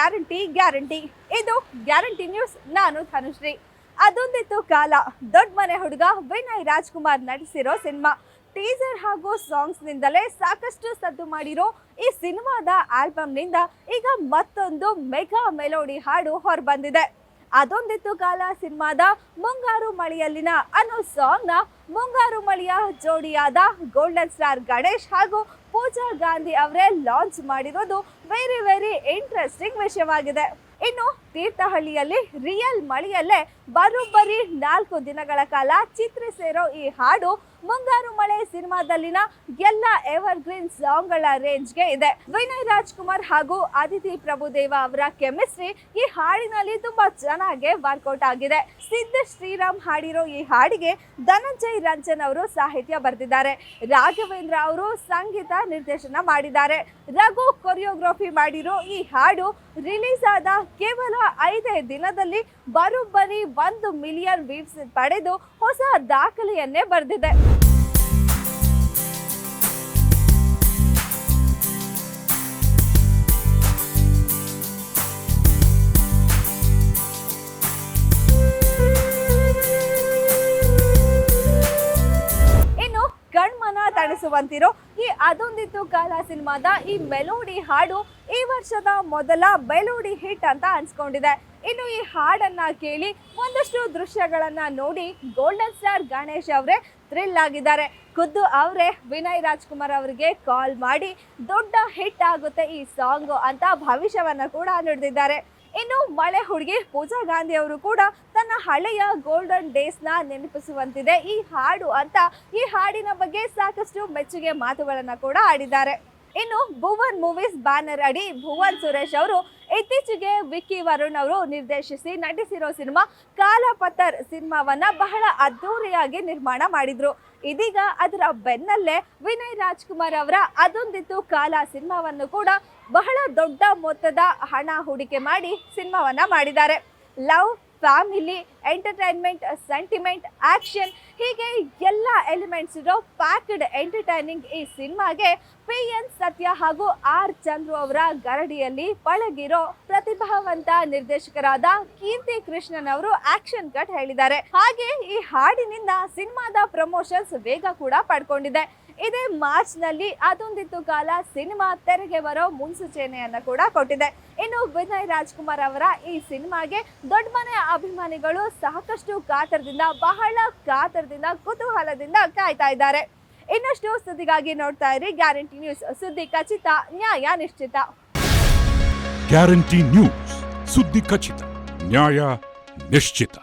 Guarantee guarantee. ಇದು guarantee news. ನಾನು ಧನುಶ್ರೀ. ಅದೊಂದಿತ್ತು ಕಾಲ. ದೊಡ್ಡ ಮನೆ ಹುಡುಗ ವಿನಯ್ ರಾಜ್ಕುಮಾರ್ ನಟಿಸಿರೋ ಸಿನಿಮಾ ಟೀಸರ್ ಹಾಗೂ ಸಾಂಗ್ಸ್ ನಿಂದಲೇ ಸಾಕಷ್ಟು ಸದ್ದು ಮಾಡಿರೋ ಈ ಸಿನಿಮಾದ ಆಲ್ಬಮ್ನಿಂದ ಈಗ ಮತ್ತೊಂದು ಮೆಗಾ ಮೆಲೋಡಿ ಹಾಡು ಹೊರಬಂದಿದೆ. ಅದೊಂದಿತ್ತು ಕಾಲ ಸಿನಿಮಾದ ಮುಂಗಾರು ಮಳೆಯಲ್ಲಿನ ಅನ್ನೋ ಸಾಂಗ್ನ ಮುಂಗಾರು ಮಳೆಯ ಜೋಡಿಯಾದ ಗೋಲ್ಡನ್ ಸ್ಟಾರ್ ಗಣೇಶ್ ಹಾಗೂ ಪೂಜಾ ಗಾಂಧಿ ಅವರೇ ಲಾಂಚ್ ಮಾಡಿರೋದು ವೆರಿ ಇಂಟ್ರೆಸ್ಟಿಂಗ್ ವಿಷಯವಾಗಿದೆ. ಇನ್ನು ತೀರ್ಥಹಳ್ಳಿಯಲ್ಲಿ ರಿಯಲ್ ಮಳೆಯಲ್ಲೇ ಬರೋಬ್ಬರಿ 4 ದಿನಗಳ ಕಾಲ ಚಿತ್ರಿಸಿರೋ ಈ ಹಾಡು ಮುಂಗಾರು ಮಳೆ ಸಿನಿಮಾದಲ್ಲಿನ ಎಲ್ಲ ಎವರ್ಗ್ರೀನ್ ಸಾಂಗ್ಗಳ ರೇಂಜ್ಗೆ ಇದೆ. ವಿನಯ್ ರಾಜ್ಕುಮಾರ್ ಹಾಗೂ ಅದಿತಿ ಪ್ರಭುದೇವ ಅವರ ಕೆಮಿಸ್ಟ್ರಿ ಈ ಹಾಡಿನಲ್ಲಿ ತುಂಬಾ ಚೆನ್ನಾಗಿ ವರ್ಕೌಟ್ ಆಗಿದೆ. ಸಿದ್ಧ ಶ್ರೀರಾಮ್ ಹಾಡಿರೋ ಈ ಹಾಡಿಗೆ ಧನಂಜಯ್ ರಂಜನ್ ಅವರು ಸಾಹಿತ್ಯ ಬರೆದಿದ್ದಾರೆ. ರಾಘವೇಂದ್ರ ಅವರು ಸಂಗೀತ ನಿರ್ದೇಶನ ಮಾಡಿದ್ದಾರೆ. ರಘು ಕೊರಿಯೋಗ್ರಫಿ ಮಾಡಿರೋ ಈ ಹಾಡು ರಿಲೀಸ್ ಆದ ಕೇವಲ 5 ದಿನದಲ್ಲಿ ಬರೋಬ್ಬರಿ 1 ಮಿಲಿಯನ್ ವ್ಯೂಸ್ ಪಡೆದು ಹೊಸ ದಾಖಲೆಯನ್ನೇ ಬರೆದಿದೆ. ಇನ್ನು ಕಣ್ಮನ ತಣಿಸುವಂತಿರೋ ಈ ಅದೊಂದಿತ್ತು ಕಾಲ ಸಿನಿಮಾದ ಈ ಮೆಲೋಡಿ ಹಾಡು ಈ ವರ್ಷದ ಮೊದಲ ಮೆಲೋಡಿ ಹಿಟ್ ಅಂತ ಅನ್ಸ್ಕೊಂಡಿದೆ. ಇನ್ನು ಈ ಹಾಡನ್ನ ಕೇಳಿ ಒಂದಷ್ಟು ದೃಶ್ಯಗಳನ್ನ ನೋಡಿ ಗೋಲ್ಡನ್ ಸ್ಟಾರ್ ಗಣೇಶ್ ಅವರೇ ಥ್ರಿಲ್ ಆಗಿದ್ದಾರೆ. ಖುದ್ದು ಅವರೇ ವಿನಯ್ ರಾಜ್ಕುಮಾರ್ ಅವರಿಗೆ ಕಾಲ್ ಮಾಡಿ ದೊಡ್ಡ ಹಿಟ್ ಆಗುತ್ತೆ ಈ ಸಾಂಗ್ ಅಂತ ಭವಿಷ್ಯವನ್ನ ಕೂಡ ನುಡಿದಿದ್ದಾರೆ. ಇನ್ನು ಮಳೆ ಹುಡುಗಿ ಪೂಜಾ ಗಾಂಧಿ ಅವರು ಕೂಡ ತನ್ನ ಹಳೆಯ ಗೋಲ್ಡನ್ ಡೇಸ್ನ ನೆನಪಿಸುವಂತಿದೆ ಈ ಹಾಡು ಅಂತ ಈ ಹಾಡಿನ ಬಗ್ಗೆ ಸಾಕಷ್ಟು ಮೆಚ್ಚುಗೆ ಮಾತುಗಳನ್ನ ಕೂಡ ಆಡಿದ್ದಾರೆ. ಇನ್ನು ಭುವನ್ ಮೂವೀಸ್ ಬ್ಯಾನರ್ ಅಡಿ ಭುವನ್ ಸುರೇಶ್ ಅವರು ಇತ್ತೀಚೆಗೆ ವಿಕ್ಕಿ ವರುಣ್ ಅವರು ನಿರ್ದೇಶಿಸಿ ನಟಿಸಿರೋ ಸಿನಿಮಾ ಕಾಲಪತರ್ ಸಿನಿಮಾವನ್ನ ಬಹಳ ಅದ್ದೂರಿಯಾಗಿ ನಿರ್ಮಾಣ ಮಾಡಿದ್ರು. ಇದೀಗ ಅದರ ಬೆನ್ನಲ್ಲೇ ವಿನಯ್ ರಾಜ್ಕುಮಾರ್ ಅವರ ಅದೊಂದಿತ್ತು ಕಾಲ ಸಿನಿಮಾವನ್ನು ಕೂಡ ಬಹಳ ದೊಡ್ಡ ಮೊತ್ತದ ಹಣ ಹೂಡಿಕೆ ಮಾಡಿ ಸಿನಿಮಾವನ್ನ ಮಾಡಿದ್ದಾರೆ. Love, family, entertainment, sentiment, action ಹೀಗೆ ಎಲ್ಲ ಎಲಿಮೆಂಟ್ಸ್ ಇರೋ ಪ್ಯಾಕ್ಡ್ ಎಂಟರ್ಟೈನಿಂಗ್ ಈ ಸಿನಿಮಾಗೆ PN ಸತ್ಯ ಹಾಗೂ R ಚಂದ್ರು ಅವರ ಗರಡಿಯಲ್ಲಿ ಪಳಗಿರೋ ಪ್ರತಿಭಾವಂತ ನಿರ್ದೇಶಕರಾದ ಕೀರ್ತಿ ಕೃಷ್ಣನ್ ಅವರು ಆಕ್ಷನ್ ಕಟ್ ಹೇಳಿದ್ದಾರೆ. ಹಾಗೆ ಈ ಹಾಡಿನಿಂದ ಸಿನಿಮಾದ ಪ್ರಮೋಷನ್ಸ್ ವೇಗ ಕೂಡ ಪಡ್ಕೊಂಡಿದೆ. ಇದೇ ಮಾರ್ಚ್ ನಲ್ಲಿ ಅದೊಂದಿತ್ತು ಕಾಲ ಸಿನಿಮಾ ತೆರೆಗೆ ಬರೋ ಮುನ್ಸೂಚನೆಯನ್ನ ಕೂಡ ಕೊಟ್ಟಿದೆ. ಇನ್ನು ವಿನಯ್ ರಾಜ್ಕುಮಾರ್ ಅವರ ಈ ಸಿನಿಮಾಗೆ ದೊಡ್ಡ ಮನೆ ಅಭಿಮಾನಿಗಳು ಸಾಕಷ್ಟು ಬಹಳ ಕಾತರದಿಂದ ಕುತೂಹಲದಿಂದ ಕಾಯ್ತಾ ಇದ್ದಾರೆ. ಇನ್ನಷ್ಟು ಸುದ್ದಿಗಾಗಿ ನೋಡ್ತಾ ಇರಿ ಗ್ಯಾರಂಟಿ ನ್ಯೂಸ್. ಸುದ್ದಿ ಖಚಿತ, ನ್ಯಾಯ ನಿಶ್ಚಿತ. ಗ್ಯಾರಂಟಿ ನ್ಯೂಸ್, ಸುದ್ದಿ ಖಚಿತ, ನ್ಯಾಯ ನಿಶ್ಚಿತ.